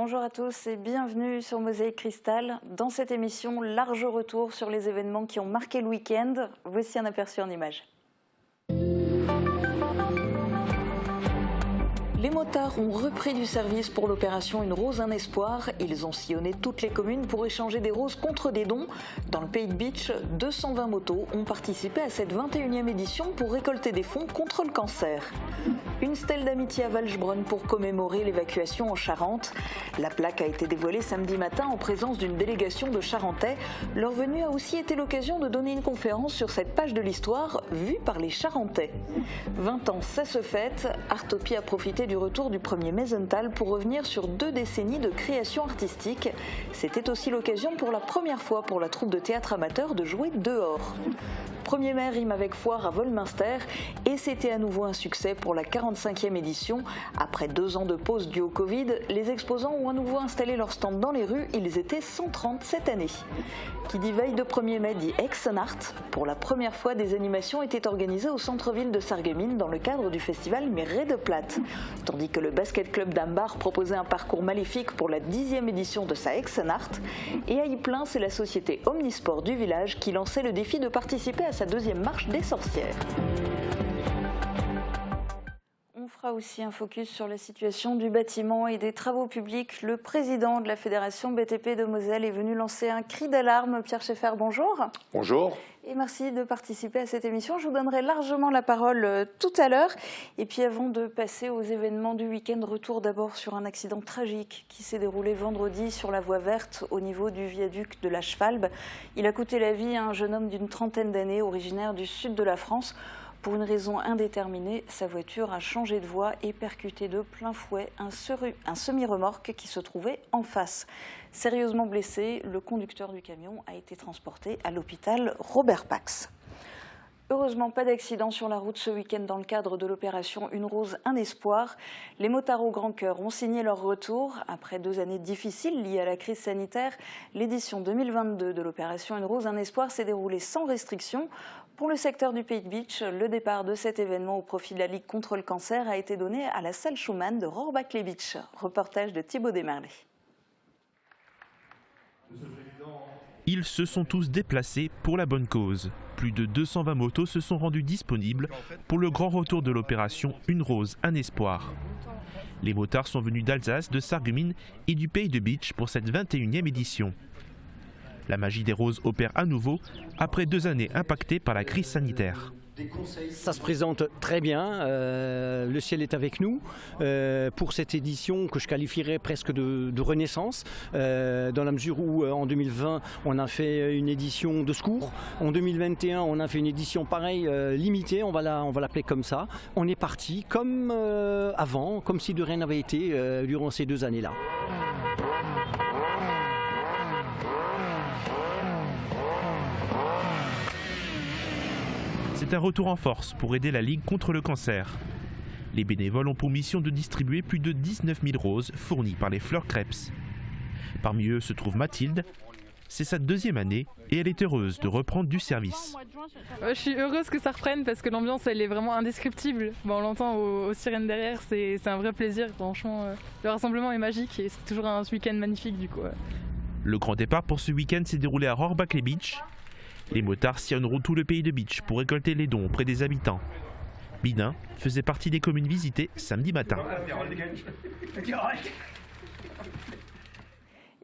bonjour à tous et bienvenue sur Mosaïque Cristal. Dans cette émission, large retour sur les événements qui ont marqué le week-end. Voici un aperçu en images. Les motards ont repris du service pour l'opération Une rose, un espoir. Ils ont sillonné toutes les communes pour échanger des roses contre des dons. Dans le Pays de Bitche, 220 motos ont participé à cette 21e édition pour récolter des fonds contre le cancer. Une stèle d'amitié à Valsbronn pour commémorer l'évacuation en Charente. La plaque a été dévoilée samedi matin en présence d'une délégation de Charentais. Leur venue a aussi été l'occasion de donner une conférence sur cette page de l'histoire vue par les Charentais. 20 ans, ça se fête. Artopi a profité du retour du premier Meisenthal pour revenir sur 2 décennies de création artistique. C'était aussi l'occasion pour la première fois pour la troupe de théâtre amateur de jouer dehors. 1er mai rime avec foire à Volminster et c'était à nouveau un succès pour la 45e édition. Après 2 ans de pause due au Covid, les exposants ont à nouveau installé leur stand dans les rues. Ils étaient 130 cette année. Qui dit veille de 1er mai dit Hexenart. Pour la première fois, des animations étaient organisées au centre-ville de Sarreguemines dans le cadre du festival Miré de Plate. Tandis que le basket club d'Ambar proposait un parcours maléfique pour la 10e édition de sa Hexenart. Et à Ypelin, c'est la société Omnisport du village qui lançait le défi de participer à sa 2e marche des sorcières. On fera aussi un focus sur la situation du bâtiment et des travaux publics. Le président de la Fédération BTP de Moselle est venu lancer un cri d'alarme. Pierre Schaeffer, bonjour. Bonjour. Et merci de participer à cette émission. Je vous donnerai largement la parole tout à l'heure. Et puis avant de passer aux événements du week-end, retour d'abord sur un accident tragique qui s'est déroulé vendredi sur la voie verte au niveau du viaduc de la Schwalbe. Il a coûté la vie à un jeune homme d'une trentaine d'années, originaire du sud de la France. Pour une raison indéterminée, sa voiture a changé de voie et percuté de plein fouet un semi-remorque qui se trouvait en face. Sérieusement blessé, le conducteur du camion a été transporté à l'hôpital Robert Pax. Heureusement, pas d'accident sur la route ce week-end dans le cadre de l'opération Une rose, un espoir. Les motards au grand cœur ont signé leur retour. Après 2 années difficiles liées à la crise sanitaire, l'édition 2022 de l'opération Une rose, un espoir s'est déroulée sans restriction. Pour le secteur du Pays de Bitche, le départ de cet événement au profit de la Ligue contre le cancer a été donné à la salle Schumann de Rohrbach-les-Bitches. Reportage de Thibaut Desmerlet. Ils se sont tous déplacés pour la bonne cause. Plus de 220 motos se sont rendues disponibles pour le grand retour de l'opération Une rose, un espoir. Les motards sont venus d'Alsace, de Sarreguemines et du Pays de Bitche pour cette 21e édition. La magie des roses opère à nouveau après 2 années impactées par la crise sanitaire. Ça se présente très bien, le ciel est avec nous pour cette édition que je qualifierais presque de renaissance, dans la mesure où en 2020 on a fait une édition de secours, en 2021 on a fait une édition pareille limitée, on va l'appeler comme ça. On est parti comme avant, comme si de rien n'avait été durant ces 2 années-là. C'est un retour en force pour aider la Ligue contre le cancer. Les bénévoles ont pour mission de distribuer plus de 19 000 roses fournies par les Fleurs Crêpes. Parmi eux se trouve Mathilde. C'est sa 2e année et elle est heureuse de reprendre du service. Je suis heureuse que ça reprenne parce que l'ambiance elle est vraiment indescriptible. Bon, on l'entend aux sirènes derrière, c'est un vrai plaisir. Franchement, le rassemblement est magique et c'est toujours un week-end magnifique du coup. Le grand départ pour ce week-end s'est déroulé à Rohrbach-les-Bitches. Les motards sillonneront tout le Pays de Bitche pour récolter les dons auprès des habitants. Bidin faisait partie des communes visitées samedi matin.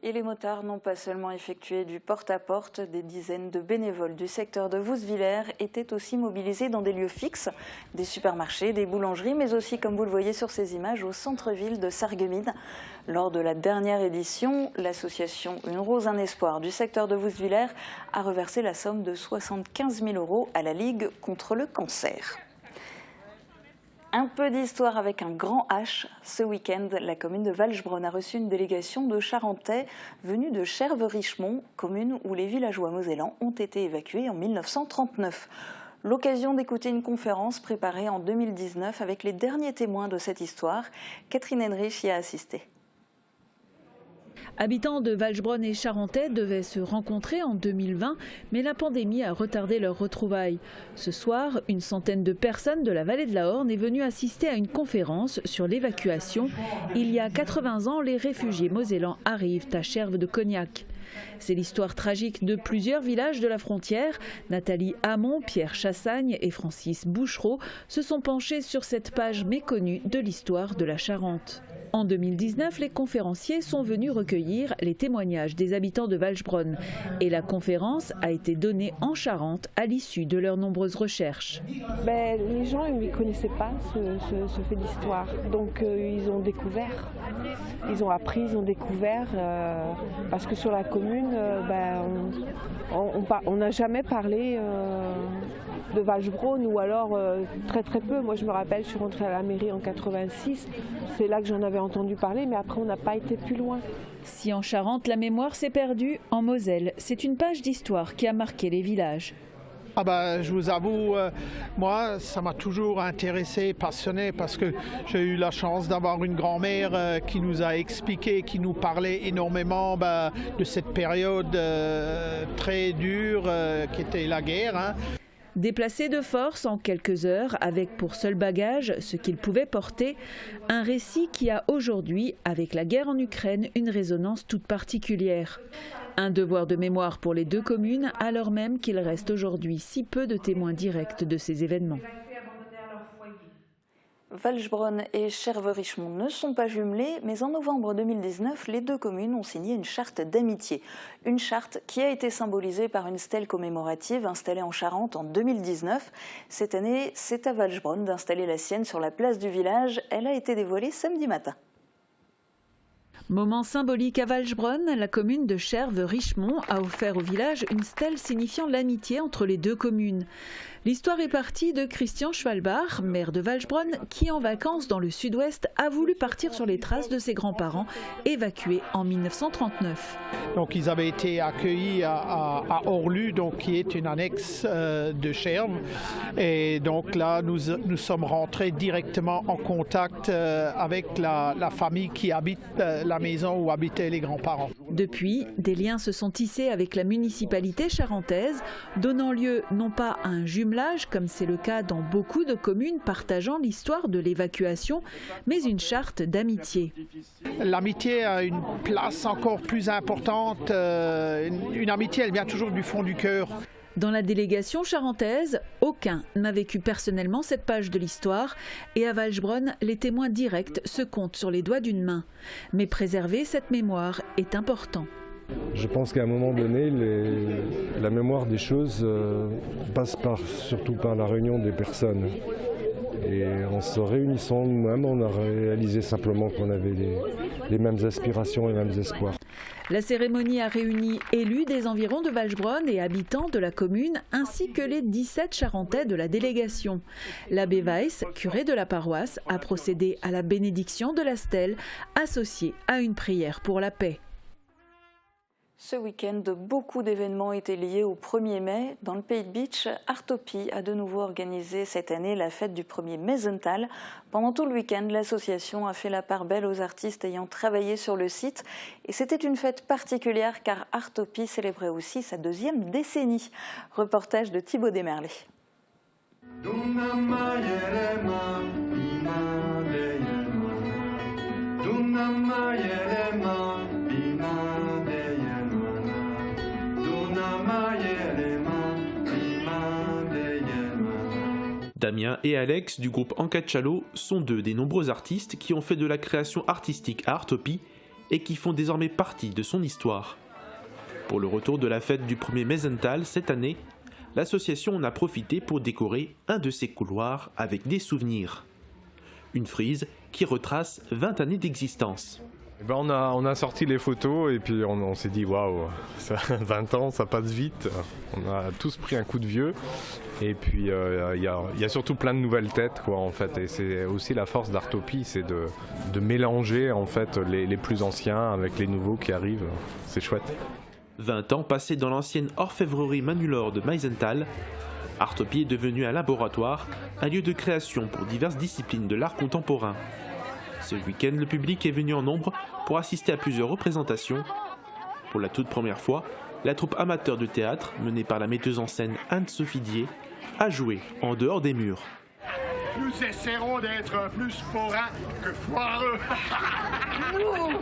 Et les motards n'ont pas seulement effectué du porte-à-porte, des dizaines de bénévoles du secteur de Vousvillers étaient aussi mobilisés dans des lieux fixes, des supermarchés, des boulangeries, mais aussi, comme vous le voyez sur ces images, au centre-ville de Sarreguemines. Lors de la dernière édition, l'association Une rose, un espoir du secteur de Vousvillers a reversé la somme de 75 000 € à la Ligue contre le cancer. Un peu d'histoire avec un grand H. Ce week-end, la commune de Valsbronn a reçu une délégation de Charentais venus de Cherves-Richemont, commune où les villageois mosellans ont été évacués en 1939. L'occasion d'écouter une conférence préparée en 2019 avec les derniers témoins de cette histoire. Catherine Henrich y a assisté. Habitants de Valsbronn et Charentais devaient se rencontrer en 2020, mais la pandémie a retardé leurs retrouvailles. Ce soir, une centaine de personnes de la vallée de la Horne est venue assister à une conférence sur l'évacuation. Il y a 80 ans, les réfugiés mosellans arrivent à Cherves de Cognac. C'est l'histoire tragique de plusieurs villages de la frontière. Nathalie Hamon, Pierre Chassagne et Francis Bouchereau se sont penchés sur cette page méconnue de l'histoire de la Charente. En 2019, les conférenciers sont venus recueillir les témoignages des habitants de Valsbronn. Et la conférence a été donnée en Charente à l'issue de leurs nombreuses recherches. Les gens ne connaissaient pas ce fait d'histoire. Donc ils ont découvert, ils ont appris, ils ont découvert. Parce que sur la commune, on n'a jamais parlé de Valsbronn, ou alors très très peu. Moi je me rappelle, je suis rentrée à la mairie en 86, c'est là que j'en avais entendu parler, mais après on n'a pas été plus loin. Si en Charente la mémoire s'est perdue, en Moselle, c'est une page d'histoire qui a marqué les villages. Je vous avoue, moi, ça m'a toujours intéressé, passionné, parce que j'ai eu la chance d'avoir une grand-mère qui nous a expliqué, qui nous parlait énormément de cette période très dure qui était la guerre. Déplacé de force en quelques heures, avec pour seul bagage ce qu'il pouvait porter, un récit qui a aujourd'hui, avec la guerre en Ukraine, une résonance toute particulière. Un devoir de mémoire pour les deux communes, alors même qu'il reste aujourd'hui si peu de témoins directs de ces événements. Valsbronn et Cherves-Richemont ne sont pas jumelées, mais en novembre 2019, les deux communes ont signé une charte d'amitié. Une charte qui a été symbolisée par une stèle commémorative installée en Charente en 2019. Cette année, c'est à Valsbronn d'installer la sienne sur la place du village. Elle a été dévoilée samedi matin. Moment symbolique à Valsbronn, la commune de Cherves-Richemont a offert au village une stèle signifiant l'amitié entre les deux communes. L'histoire est partie de Christian Schwalbach, maire de Valsbronn, qui en vacances dans le sud-ouest a voulu partir sur les traces de ses grands-parents, évacués en 1939. Donc ils avaient été accueillis à Orlu, donc, qui est une annexe de Cherves. Et donc là, nous sommes rentrés directement en contact avec la famille qui habite la maison où habitaient les grands-parents. Depuis, des liens se sont tissés avec la municipalité charentaise, donnant lieu non pas à un jumelage, comme c'est le cas dans beaucoup de communes partageant l'histoire de l'évacuation, mais une charte d'amitié. L'amitié a une place encore plus importante. Une amitié, elle vient toujours du fond du cœur. Dans la délégation charentaise, aucun n'a vécu personnellement cette page de l'histoire et à Valsbronn, les témoins directs se comptent sur les doigts d'une main. Mais préserver cette mémoire est important. Je pense qu'à un moment donné, la mémoire des choses passe surtout par la réunion des personnes. Et en se réunissant nous-mêmes, on a réalisé simplement qu'on avait les mêmes aspirations et les mêmes espoirs. La cérémonie a réuni élus des environs de Valsbronn et habitants de la commune, ainsi que les 17 Charentais de la délégation. L'abbé Weiss, curé de la paroisse, a procédé à la bénédiction de la stèle, associée à une prière pour la paix. Ce week-end, beaucoup d'événements étaient liés au 1er mai. Dans le Pays de Bitche, Artopie a de nouveau organisé cette année la fête du 1er Meisenthal. Pendant tout le week-end, l'association a fait la part belle aux artistes ayant travaillé sur le site. Et c'était une fête particulière car Artopie célébrait aussi sa 2e décennie. Reportage de Thibaut Desmerlet. Damien et Alex du groupe Ancachalo sont deux des nombreux artistes qui ont fait de la création artistique à Artopie et qui font désormais partie de son histoire. Pour le retour de la fête du 1er Meisenthal cette année, l'association en a profité pour décorer un de ses couloirs avec des souvenirs. Une frise qui retrace 20 années d'existence. On a sorti les photos et puis on s'est dit waouh, 20 ans ça passe vite, on a tous pris un coup de vieux et puis il y a surtout plein de nouvelles têtes quoi en fait, et c'est aussi la force d'Artopie, c'est de mélanger en fait les plus anciens avec les nouveaux qui arrivent, c'est chouette. 20 ans passés dans l'ancienne orfèvrerie Manulor de Meisenthal, Artopie est devenu un laboratoire, un lieu de création pour diverses disciplines de l'art contemporain. Ce week-end, le public est venu en nombre pour assister à plusieurs représentations. Pour la toute première fois, la troupe amateur de théâtre, menée par la metteuse en scène Anne-Sophie Dier, a joué en dehors des murs. Nous essaierons d'être plus forains que foireux. Nous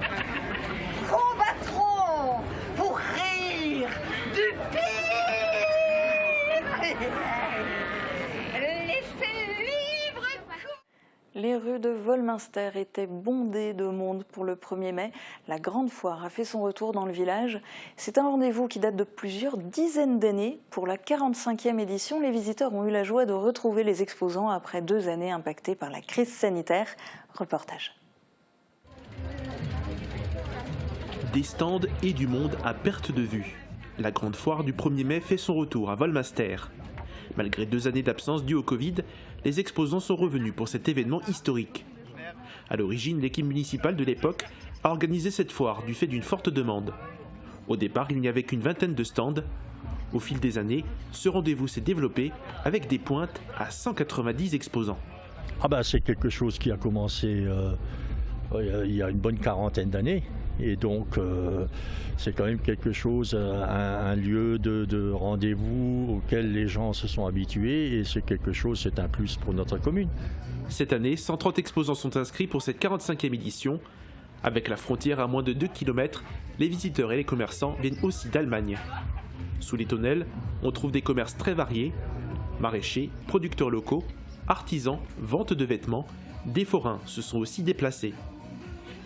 combattrons pour rire du pire. Laissez libre. Les rues de Wolminster étaient bondées de monde pour le 1er mai. La grande foire a fait son retour dans le village. C'est un rendez-vous qui date de plusieurs dizaines d'années. Pour la 45e édition, les visiteurs ont eu la joie de retrouver les exposants après 2 années impactées par la crise sanitaire. Reportage. Des stands et du monde à perte de vue. La grande foire du 1er mai fait son retour à Wolminster. Malgré 2 années d'absence dues au Covid, les exposants sont revenus pour cet événement historique. À l'origine, l'équipe municipale de l'époque a organisé cette foire du fait d'une forte demande. Au départ, il n'y avait qu'une vingtaine de stands. Au fil des années, ce rendez-vous s'est développé avec des pointes à 190 exposants. C'est quelque chose qui a commencé il y a une bonne quarantaine d'années. Et donc, c'est quand même quelque chose, un lieu de rendez-vous auquel les gens se sont habitués. Et c'est quelque chose, c'est un plus pour notre commune. Cette année, 130 exposants sont inscrits pour cette 45e édition. Avec la frontière à moins de 2 km, les visiteurs et les commerçants viennent aussi d'Allemagne. Sous les tonnelles, on trouve des commerces très variés, maraîchers, producteurs locaux, artisans, vente de vêtements, des forains se sont aussi déplacés.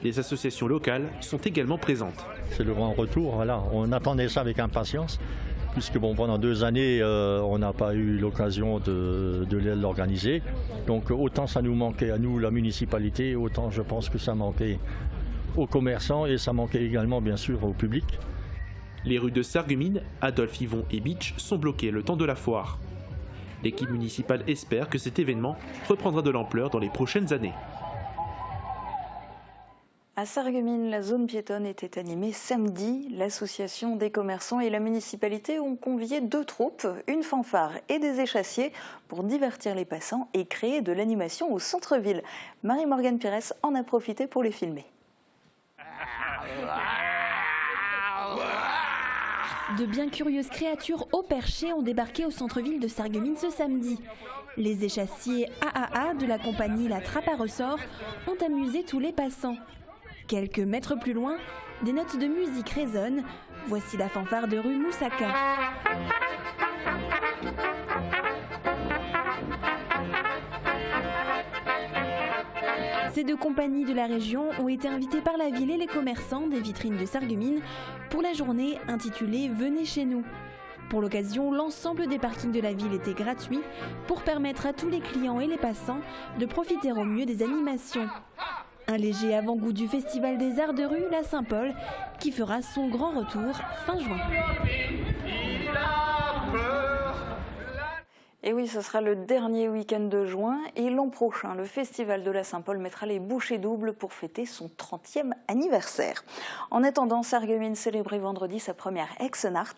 Les associations locales sont également présentes. C'est le grand retour, voilà. On attendait ça avec impatience, puisque pendant 2 années, on n'a pas eu l'occasion de l'organiser. Donc autant ça nous manquait à nous, la municipalité, autant je pense que ça manquait aux commerçants et ça manquait également bien sûr au public. Les rues de Sarreguemines, Adolphe Yvon et Bitche sont bloquées le temps de la foire. L'équipe municipale espère que cet événement reprendra de l'ampleur dans les prochaines années. À Sarreguemines, la zone piétonne était animée samedi. L'association des commerçants et la municipalité ont convié 2 troupes, une fanfare et des échassiers pour divertir les passants et créer de l'animation au centre-ville. Marie-Morgane Pires en a profité pour les filmer. De bien curieuses créatures au perché ont débarqué au centre-ville de Sarreguemines ce samedi. Les échassiers AAA de la compagnie La Trappe à Ressort ont amusé tous les passants. Quelques mètres plus loin, des notes de musique résonnent. Voici la fanfare de rue Moussaka. Ces 2 compagnies de la région ont été invitées par la ville et les commerçants des vitrines de Sarreguemines pour la journée intitulée « Venez chez nous ». Pour l'occasion, l'ensemble des parkings de la ville était gratuit pour permettre à tous les clients et les passants de profiter au mieux des animations. Un léger avant-goût du Festival des Arts de rue, la Saint-Paul, qui fera son grand retour fin juin. Et oui, ce sera le dernier week-end de juin et l'an prochain, le Festival de la Saint-Paul mettra les bouchées doubles pour fêter son 30e anniversaire. En attendant, Sarreguemines célébrait vendredi sa première Exenart.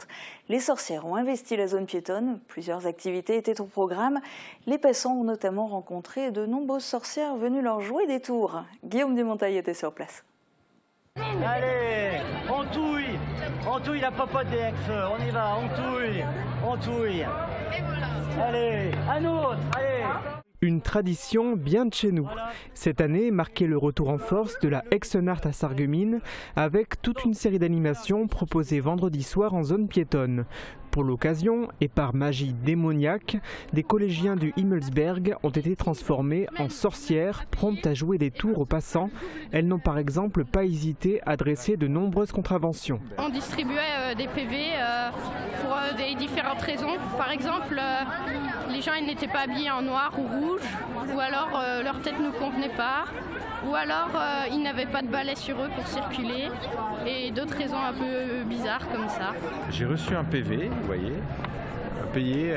Les sorcières ont investi la zone piétonne. Plusieurs activités étaient au programme. Les passants ont notamment rencontré de nombreuses sorcières venues leur jouer des tours. Guillaume Dumontail était sur place. Allez, on touille la popote des ex, on y va, on touille. Allez, un autre, allez. Une tradition bien de chez nous. Cette année marquait le retour en force de la Exenart à Sarreguemines avec toute une série d'animations proposées vendredi soir en zone piétonne. Pour l'occasion, et par magie démoniaque, des collégiens du Himmelsberg ont été transformés en sorcières promptes à jouer des tours aux passants. Elles n'ont par exemple pas hésité à dresser de nombreuses contraventions. On distribuait des PV pour des différentes raisons. Par exemple, les gens n'étaient pas habillés en noir ou rouge, ou alors leur tête ne convenait pas, ou alors ils n'avaient pas de balai sur eux pour circuler, et d'autres raisons un peu bizarres comme ça. J'ai reçu un PV, vous voyez, un payé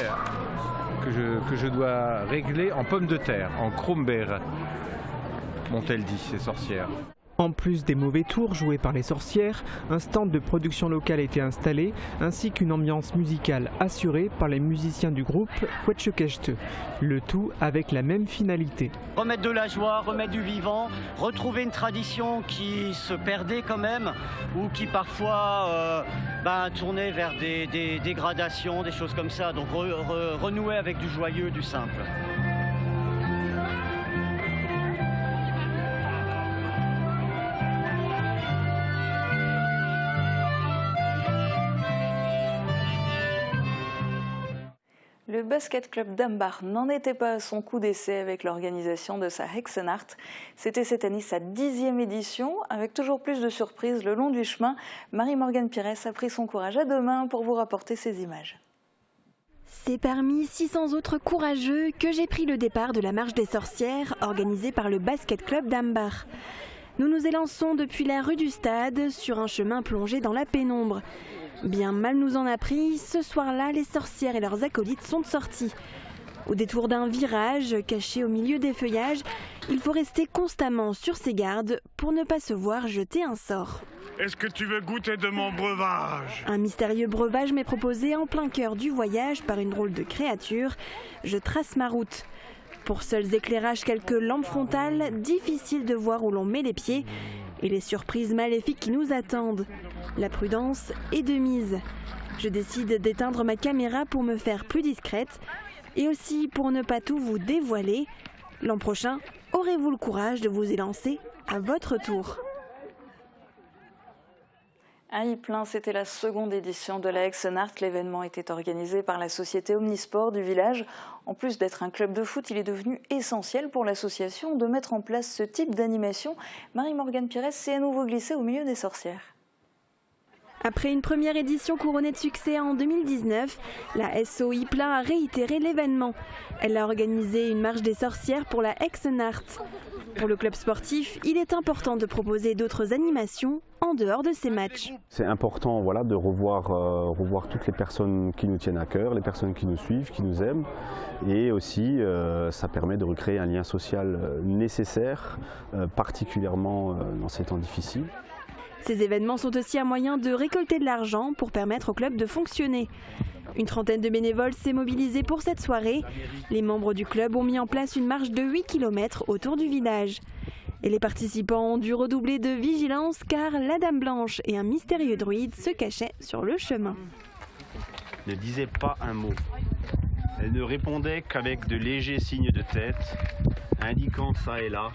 que je dois régler en pommes de terre, en Kronberg, m'ont-elles dit, ces sorcières. En plus des mauvais tours joués par les sorcières, un stand de production locale a été installé, ainsi qu'une ambiance musicale assurée par les musiciens du groupe Quetchekeshte. Le tout avec la même finalité. Remettre de la joie, remettre du vivant, retrouver une tradition qui se perdait quand même, ou qui parfois tournait vers des dégradations, des choses comme ça. Donc renouer avec du joyeux, du simple. Le basket club d'Ambach n'en était pas à son coup d'essai avec l'organisation de sa Hexennacht. C'était cette année sa 10e édition, avec toujours plus de surprises le long du chemin. Marie-Morgane Pires a pris son courage à deux mains pour vous rapporter ces images. C'est parmi 600 autres courageux que j'ai pris le départ de la marche des sorcières organisée par le basket club d'Ambach. Nous nous élançons depuis la rue du Stade sur un chemin plongé dans la pénombre. Bien mal nous en a pris, ce soir-là, les sorcières et leurs acolytes sont sortis. Au détour d'un virage, caché au milieu des feuillages, il faut rester constamment sur ses gardes pour ne pas se voir jeter un sort. Est-ce que tu veux goûter de mon breuvage? Un mystérieux breuvage m'est proposé en plein cœur du voyage par une drôle de créature. Je trace ma route. Pour seuls éclairages quelques lampes frontales, difficile de voir où l'on met les pieds. Et les surprises maléfiques qui nous attendent. La prudence est de mise. Je décide d'éteindre ma caméra pour me faire plus discrète et aussi pour ne pas tout vous dévoiler. L'an prochain, aurez-vous le courage de vous élancer à votre tour? À Ypres, c'était la seconde édition de la Hexennacht. L'événement était organisé par la société Omnisport du village. En plus d'être un club de foot, il est devenu essentiel pour l'association de mettre en place ce type d'animation. Marie-Morgane Pires s'est à nouveau glissée au milieu des sorcières. Après une première édition couronnée de succès en 2019, la SO Ypres a réitéré l'événement. Elle a organisé une marche des sorcières pour la Hexennacht. Pour le club sportif, il est important de proposer d'autres animations en dehors de ces matchs. C'est important de revoir toutes les personnes qui nous tiennent à cœur, les personnes qui nous suivent, qui nous aiment. Et aussi, ça permet de recréer un lien social nécessaire, particulièrement dans ces temps difficiles. Ces événements sont aussi un moyen de récolter de l'argent pour permettre au club de fonctionner. Une trentaine de bénévoles s'est mobilisée pour cette soirée. Les membres du club ont mis en place une marche de 8 km autour du village. Et les participants ont dû redoubler de vigilance car la Dame Blanche et un mystérieux druide se cachaient sur le chemin. Ne disait pas un mot. Elle ne répondait qu'avec de légers signes de tête, indiquant ça et là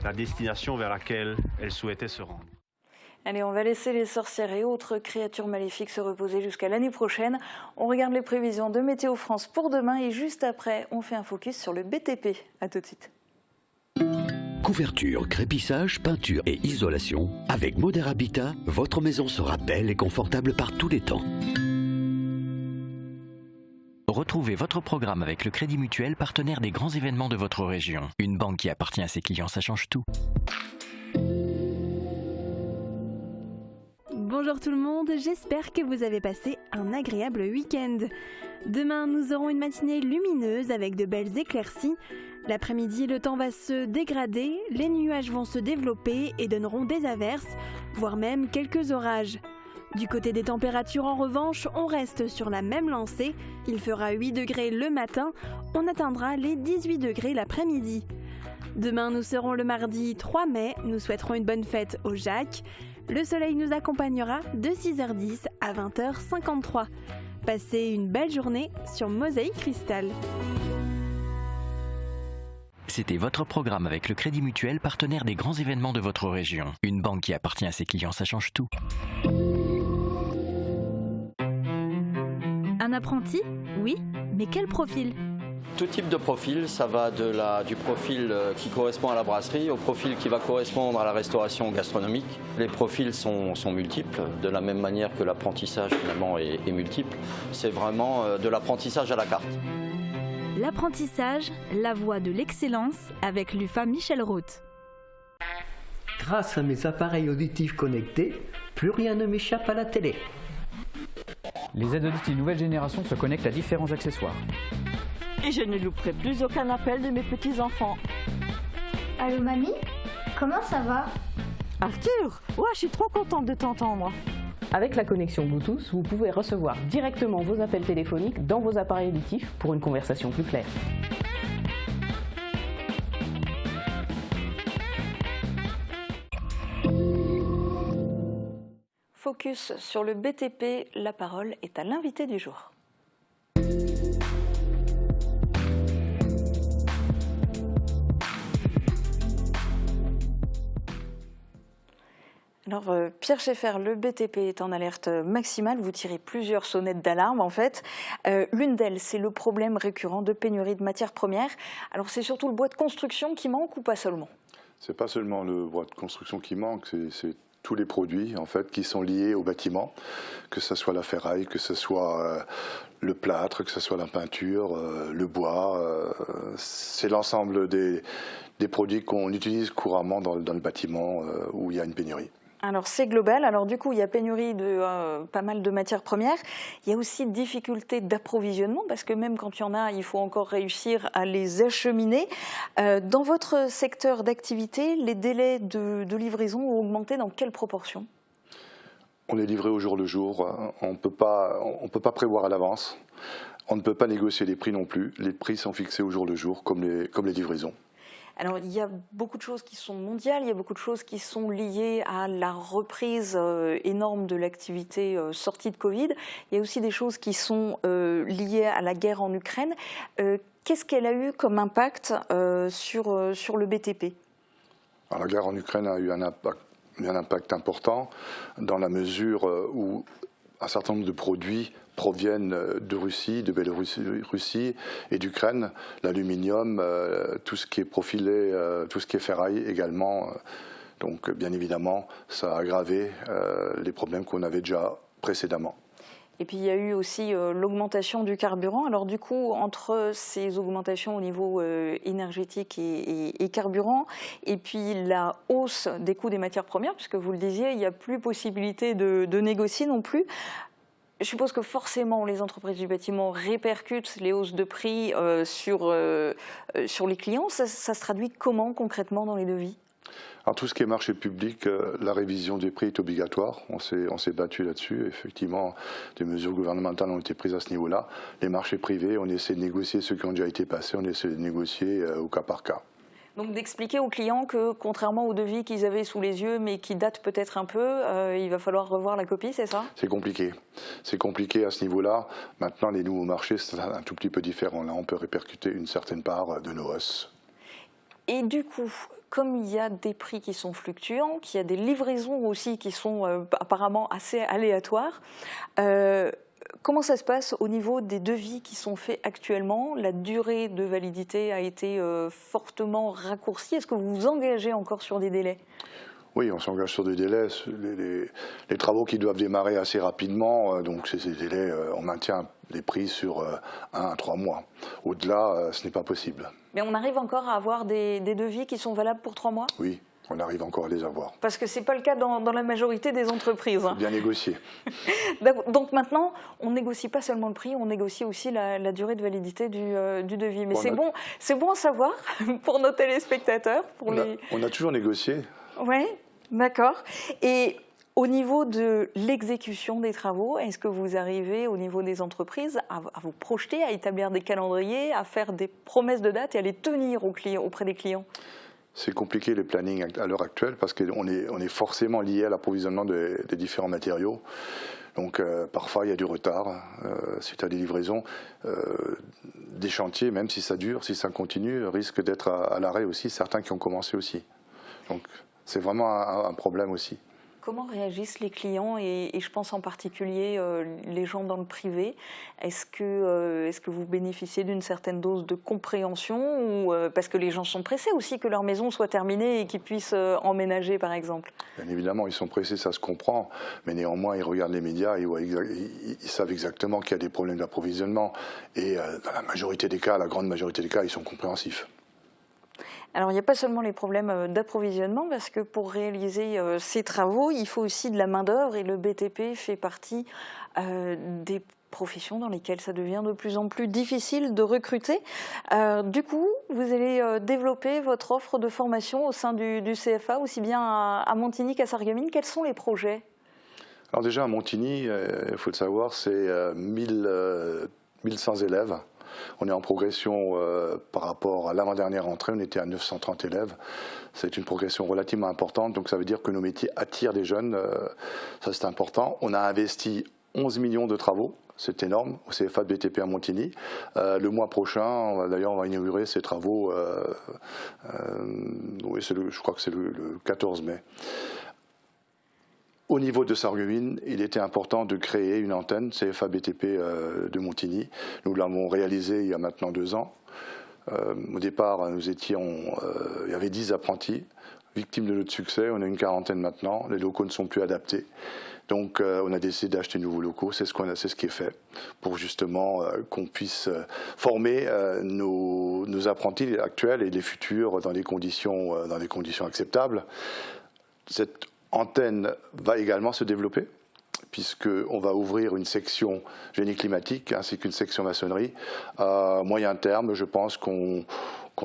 la destination vers laquelle elle souhaitait se rendre. Allez, on va laisser les sorcières et autres créatures maléfiques se reposer jusqu'à l'année prochaine. On regarde les prévisions de Météo France pour demain et juste après, on fait un focus sur le BTP. A tout de suite. Couverture, crépissage, peinture et isolation. Avec Modern Habitat, votre maison sera belle et confortable par tous les temps. Retrouvez votre programme avec le Crédit Mutuel, partenaire des grands événements de votre région. Une banque qui appartient à ses clients, ça change tout. Bonjour tout le monde, j'espère que vous avez passé un agréable week-end. Demain, nous aurons une matinée lumineuse avec de belles éclaircies. L'après-midi, le temps va se dégrader, les nuages vont se développer et donneront des averses, voire même quelques orages. Du côté des températures, en revanche, on reste sur la même lancée. Il fera 8 degrés le matin, on atteindra les 18 degrés l'après-midi. Demain, nous serons le mardi 3 mai, nous souhaiterons une bonne fête au Jacques. Le soleil nous accompagnera de 6h10 à 20h53. Passez une belle journée sur Mosaïque Cristal. C'était votre programme avec le Crédit Mutuel, partenaire des grands événements de votre région. Une banque qui appartient à ses clients, ça change tout. Un apprenti? Oui, mais quel profil? Tout type de profil, ça va du profil qui correspond à la brasserie au profil qui va correspondre à la restauration gastronomique. Les profils sont multiples, de la même manière que l'apprentissage finalement est multiple. C'est vraiment de l'apprentissage à la carte. L'apprentissage, la voie de l'excellence avec l'UFA Michel Roth. Grâce à mes appareils auditifs connectés, plus rien ne m'échappe à la télé. Les aides auditives nouvelle génération se connectent à différents accessoires. Et je ne louperai plus aucun appel de mes petits-enfants. Allô mamie? Comment ça va? Arthur, ouais, je suis trop contente de t'entendre. Avec la connexion Bluetooth, vous pouvez recevoir directement vos appels téléphoniques dans vos appareils auditifs pour une conversation plus claire. Focus sur le BTP, la parole est à l'invité du jour. Alors Pierre Schaeffer, le BTP est en alerte maximale, vous tirez plusieurs sonnettes d'alarme en fait. L'une d'elles, c'est le problème récurrent de pénurie de matières premières. Alors c'est surtout le bois de construction qui manque ou pas seulement? C'est pas seulement le bois de construction qui manque, c'est tous les produits en fait qui sont liés au bâtiment, que ce soit la ferraille, que ce soit le plâtre, que ce soit la peinture, le bois. C'est l'ensemble des produits qu'on utilise couramment dans le bâtiment où il y a une pénurie. Alors c'est global, alors du coup il y a pénurie de pas mal de matières premières, il y a aussi difficulté d'approvisionnement parce que même quand il y en a, il faut encore réussir à les acheminer. Dans votre secteur d'activité, les délais de livraison ont augmenté dans quelle proportion? On est livré au jour le jour, on ne peut pas prévoir à l'avance, on ne peut pas négocier les prix non plus, les prix sont fixés au jour le jour comme les livraisons. Alors, il y a beaucoup de choses qui sont mondiales, il y a beaucoup de choses qui sont liées à la reprise énorme de l'activité sortie de Covid. Il y a aussi des choses qui sont liées à la guerre en Ukraine. Qu'est-ce qu'elle a eu comme impact sur le BTP? Alors, la guerre en Ukraine a eu un impact important dans la mesure où un certain nombre de produits proviennent de Russie, de Biélorussie et d'Ukraine. L'aluminium, tout ce qui est profilé, tout ce qui est ferraille également. Donc bien évidemment, ça a aggravé les problèmes qu'on avait déjà précédemment. Et puis il y a eu aussi l'augmentation du carburant. Alors du coup, entre ces augmentations au niveau énergétique et carburant, et puis la hausse des coûts des matières premières, puisque vous le disiez, il n'y a plus possibilité de négocier non plus. Je suppose que forcément les entreprises du bâtiment répercutent les hausses de prix sur les clients. Ça se traduit comment concrètement dans les devis? Alors tout ce qui est marché public, la révision des prix est obligatoire. On s'est battu là-dessus. Effectivement, des mesures gouvernementales ont été prises à ce niveau-là. Les marchés privés, on essaie de négocier ceux qui ont déjà été passés, on essaie de négocier au cas par cas. Donc d'expliquer aux clients que contrairement aux devis qu'ils avaient sous les yeux mais qui datent peut-être un peu, il va falloir revoir la copie, c'est ça? C'est compliqué. C'est compliqué à ce niveau-là. Maintenant, les nouveaux marchés, c'est un tout petit peu différent. Là, on peut répercuter une certaine part de nos hausses. Et du coup, comme il y a des prix qui sont fluctuants, qu'il y a des livraisons aussi qui sont apparemment assez aléatoires, comment ça se passe au niveau des devis qui sont faits actuellement? La durée de validité a été fortement raccourcie. Est-ce que vous vous engagez encore sur des délais? Oui, on s'engage sur des délais. Les travaux qui doivent démarrer assez rapidement, donc ces délais, on maintient les prix sur 1 à 3 mois. Au-delà, ce n'est pas possible. Mais on arrive encore à avoir des devis qui sont valables pour 3 mois? Oui. On arrive encore à les avoir. Parce que ce n'est pas le cas dans la majorité des entreprises. Bien négocié. Donc maintenant, on ne négocie pas seulement le prix, on négocie aussi la durée de validité du devis. Mais c'est bon à savoir pour nos téléspectateurs. On a toujours négocié. Oui, d'accord. Et au niveau de l'exécution des travaux, est-ce que vous arrivez au niveau des entreprises à vous projeter, à établir des calendriers, à faire des promesses de date et à les tenir auprès des clients? C'est compliqué le planning à l'heure actuelle parce qu'on est forcément lié à l'approvisionnement des différents matériaux. Donc parfois il y a du retard suite à des livraisons. Des chantiers, même si ça dure, si ça continue, risquent d'être à l'arrêt aussi, certains qui ont commencé aussi. Donc c'est vraiment un problème aussi. Comment réagissent les clients et je pense en particulier les gens dans le privé? Est-ce que vous bénéficiez d'une certaine dose de compréhension ou parce que les gens sont pressés aussi que leur maison soit terminée et qu'ils puissent emménager par exemple? Bien évidemment, ils sont pressés, ça se comprend, mais néanmoins ils regardent les médias, ils savent exactement qu'il y a des problèmes d'approvisionnement et dans la majorité des cas, la grande majorité des cas, ils sont compréhensifs. Alors, il n'y a pas seulement les problèmes d'approvisionnement, parce que pour réaliser ces travaux, il faut aussi de la main-d'œuvre et le BTP fait partie des professions dans lesquelles ça devient de plus en plus difficile de recruter. Du coup, vous allez développer votre offre de formation au sein du CFA, aussi bien à Montigny qu'à Sarreguemines. Quels sont les projets ? Alors déjà à Montigny, il faut le savoir, c'est 1100 élèves. On est en progression par rapport à l'avant-dernière rentrée, on était à 930 élèves. C'est une progression relativement importante, donc ça veut dire que nos métiers attirent des jeunes, ça c'est important. On a investi 11 millions de travaux, c'est énorme, au CFA de BTP à Montigny. Le mois prochain, d'ailleurs, on va inaugurer ces travaux, oui, je crois que c'est le 14 mai. Au niveau de Sarreguemines, il était important de créer une antenne CFA BTP de Montigny. Nous l'avons réalisé il y a maintenant 2 ans. Au départ, il y avait 10 apprentis, victimes de notre succès. On a une quarantaine maintenant. Les locaux ne sont plus adaptés. Donc, on a décidé d'acheter de nouveaux locaux. C'est ce qui est fait pour justement qu'on puisse former nos apprentis actuels et les futurs dans des conditions acceptables. Cette antenne va également se développer, puisqu'on va ouvrir une section génie climatique ainsi qu'une section maçonnerie. À moyen terme, je pense qu'on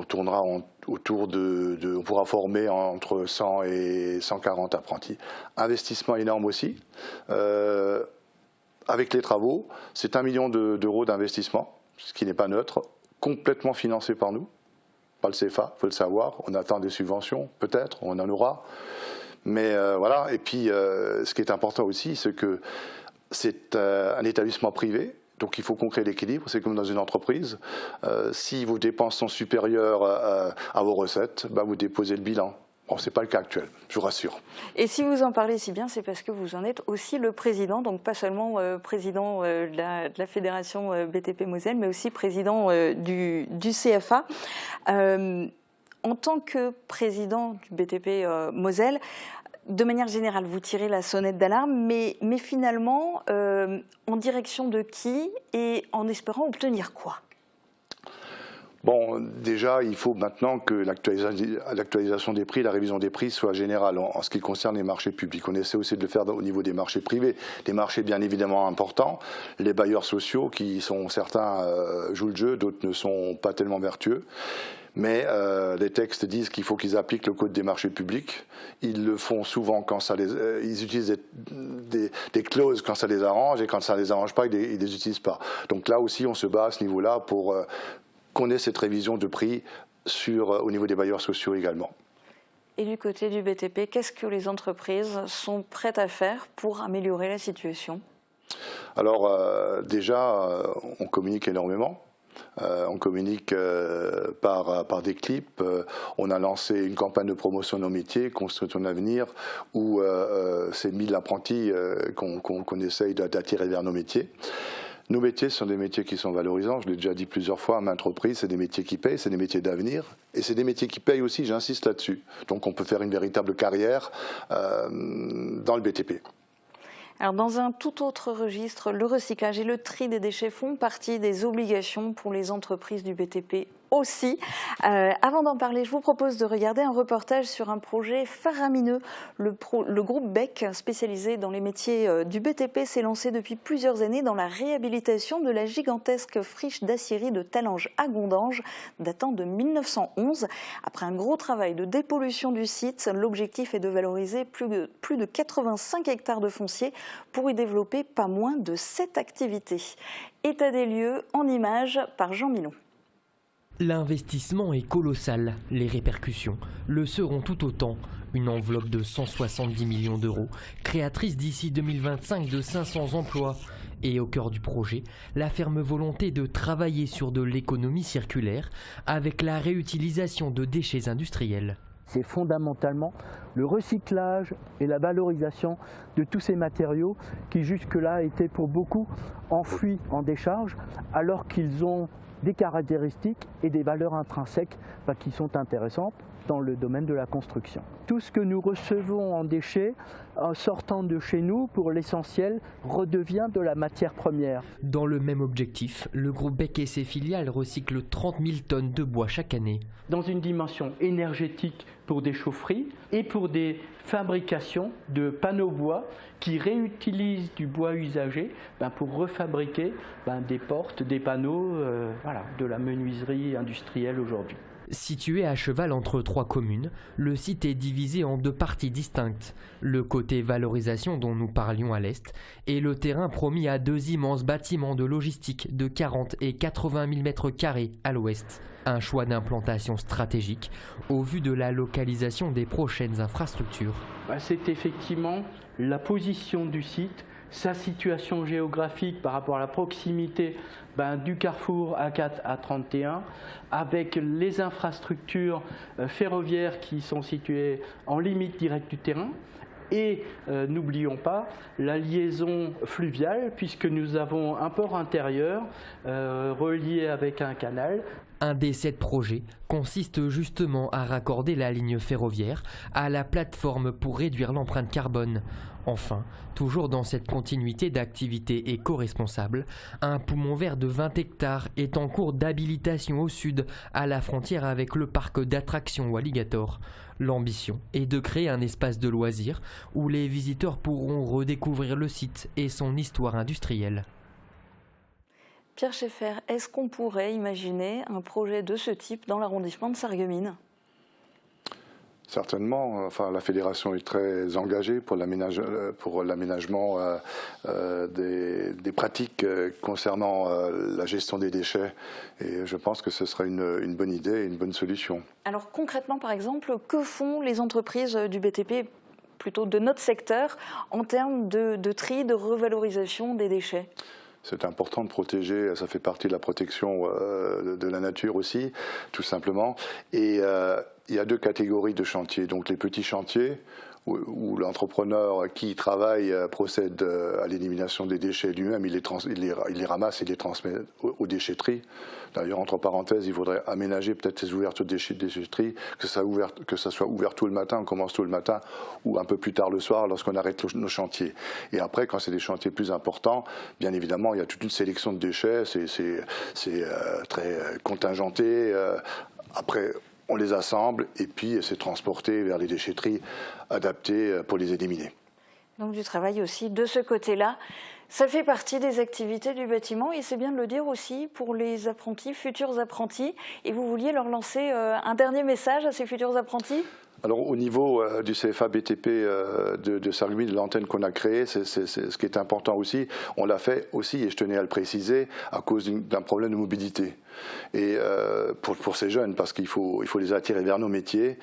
tournera autour on pourra former entre 100 et 140 apprentis. Investissement énorme aussi. Avec les travaux, c'est 1 million d'euros d'investissement, ce qui n'est pas neutre, complètement financé par nous, par le CFA, il faut le savoir. On attend des subventions, peut-être, on en aura. Mais voilà, et puis ce qui est important aussi, c'est que c'est un établissement privé, donc il faut qu'on crée l'équilibre, c'est comme dans une entreprise. Si vos dépenses sont supérieures à vos recettes, vous déposez le bilan. Bon, ce n'est pas le cas actuel, je vous rassure. Et si vous en parlez si bien, c'est parce que vous en êtes aussi le président, donc pas seulement président de la fédération BTP Moselle, mais aussi président du CFA. En tant que président du BTP Moselle, de manière générale, vous tirez la sonnette d'alarme, mais finalement, en direction de qui et en espérant obtenir quoi ? Bon, déjà, il faut maintenant que l'actualisation des prix, la révision des prix soit générale en ce qui concerne les marchés publics. On essaie aussi de le faire au niveau des marchés privés, des marchés bien évidemment importants. Les bailleurs sociaux, certains jouent le jeu, d'autres ne sont pas tellement vertueux. Mais les textes disent qu'il faut qu'ils appliquent le code des marchés publics. Ils le font souvent quand ils utilisent des clauses quand ça les arrange, et quand ça ne les arrange pas, ils ne les utilisent pas. Donc là aussi, on se bat à ce niveau-là pour qu'on ait cette révision de prix au niveau des bailleurs sociaux également. Et du côté du BTP, qu'est-ce que les entreprises sont prêtes à faire pour améliorer la situation ? Alors déjà, on communique énormément. On communique par des clips. On a lancé une campagne de promotion de nos métiers, Construire ton avenir, où c'est 1000 apprentis qu'on essaye d'attirer vers nos métiers. Nos métiers sont des métiers qui sont valorisants, je l'ai déjà dit plusieurs fois à maintes reprises, c'est des métiers qui payent, c'est des métiers d'avenir, et c'est des métiers qui payent aussi, j'insiste là-dessus. Donc on peut faire une véritable carrière dans le BTP. Alors dans un tout autre registre, le recyclage et le tri des déchets font partie des obligations pour les entreprises du BTP aussi. Avant d'en parler, je vous propose de regarder un reportage sur un projet faramineux. Le groupe BEC, spécialisé dans les métiers du BTP, s'est lancé depuis plusieurs années dans la réhabilitation de la gigantesque friche d'aciérie de Talange à Gondange, datant de 1911. Après un gros travail de dépollution du site, l'objectif est de valoriser plus de 85 hectares de foncier pour y développer pas moins de 7 activités. État des lieux en images par Jean Milon. L'investissement est colossal, les répercussions le seront tout autant. Une enveloppe de 170 millions d'euros, créatrice d'ici 2025 de 500 emplois. Et au cœur du projet, la ferme volonté de travailler sur de l'économie circulaire avec la réutilisation de déchets industriels. C'est fondamentalement le recyclage et la valorisation de tous ces matériaux qui jusque-là étaient pour beaucoup enfouis en décharge alors qu'ils ont des caractéristiques et des valeurs intrinsèques qui sont intéressantes dans le domaine de la construction. Tout ce que nous recevons en déchets, en sortant de chez nous, pour l'essentiel, redevient de la matière première. Dans le même objectif, le groupe Beck et ses filiales recyclent 30 000 tonnes de bois chaque année. Dans une dimension énergétique pour des chaufferies et pour des fabrications de panneaux bois qui réutilisent du bois usagé pour refabriquer des portes, des panneaux, de la menuiserie industrielle aujourd'hui. Situé à cheval entre 3 communes, le site est divisé en 2 parties distinctes. Le côté valorisation dont nous parlions à l'est et le terrain promis à 2 immenses bâtiments de logistique de 40 et 80 000 m² à l'ouest. Un choix d'implantation stratégique au vu de la localisation des prochaines infrastructures. C'est effectivement la position du site, sa situation géographique par rapport à la proximité du carrefour A4 A31, avec les infrastructures ferroviaires qui sont situées en limite directe du terrain. Et n'oublions pas la liaison fluviale, puisque nous avons un port intérieur relié avec un canal. Un des 7 projets consiste justement à raccorder la ligne ferroviaire à la plateforme pour réduire l'empreinte carbone. Enfin, toujours dans cette continuité d'activités éco-responsables, un poumon vert de 20 hectares est en cours d'habilitation au sud, à la frontière avec le parc d'attractions Alligator. L'ambition est de créer un espace de loisirs où les visiteurs pourront redécouvrir le site et son histoire industrielle. Pierre Schaeffer, est-ce qu'on pourrait imaginer un projet de ce type dans l'arrondissement de Sarreguemines ? Certainement. La fédération est très engagée pour l'aménagement des pratiques concernant la gestion des déchets. Et je pense que ce serait une bonne idée et une bonne solution. Alors concrètement, par exemple, que font les entreprises du BTP, plutôt de notre secteur, en termes de tri, de revalorisation des déchets ? C'est important de protéger, ça fait partie de la protection de la nature aussi, tout simplement. Et il y a 2 catégories de chantiers. Donc les petits chantiers, où l'entrepreneur qui y travaille procède à l'élimination des déchets lui-même, il les ramasse et les transmet aux déchetteries. D'ailleurs, entre parenthèses, il faudrait aménager peut-être ces ouvertures de déchetteries, que ça soit ouvert tôt le matin, on commence tôt le matin, ou un peu plus tard le soir lorsqu'on arrête nos chantiers. Et après, quand c'est des chantiers plus importants, bien évidemment, il y a toute une sélection de déchets, c'est très contingenté. Après, on les assemble et puis c'est transporté vers les déchetteries adaptées pour les éliminer. Donc du travail aussi de ce côté-là. Ça fait partie des activités du bâtiment et c'est bien de le dire aussi pour les apprentis, futurs apprentis. Et vous vouliez leur lancer un dernier message à ces futurs apprentis ? Alors au niveau du CFA BTP de Sarreguemines, de l'antenne qu'on a créée, c'est ce qui est important aussi. On l'a fait aussi, et je tenais à le préciser, à cause d'un problème de mobilité. Et pour ces jeunes, parce qu'il faut les attirer vers nos métiers,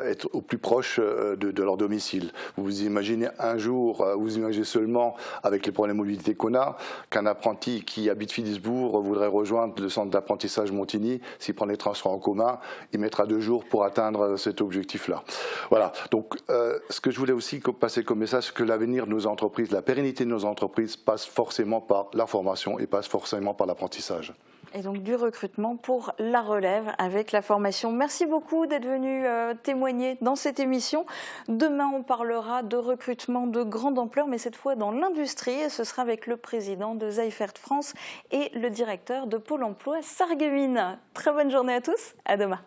être au plus proche de leur domicile. Vous imaginez un jour, vous imaginez seulement, avec les problèmes de mobilité qu'on a, qu'un apprenti qui habite Philipsbourg voudrait rejoindre le centre d'apprentissage Montigny, s'il prend les transports en commun, il mettra 2 jours pour atteindre cet objectif-là. Voilà, donc ce que je voulais aussi passer comme message, c'est que l'avenir de nos entreprises, la pérennité de nos entreprises passe forcément par la formation et passe forcément par l'apprentissage. Et donc du recrutement pour la relève avec la formation. Merci beaucoup d'être venu témoigner dans cette émission. Demain, on parlera de recrutement de grande ampleur, mais cette fois dans l'industrie. Et ce sera avec le président de Seifert France et le directeur de Pôle emploi Sarreguemines. Très bonne journée à tous, à demain.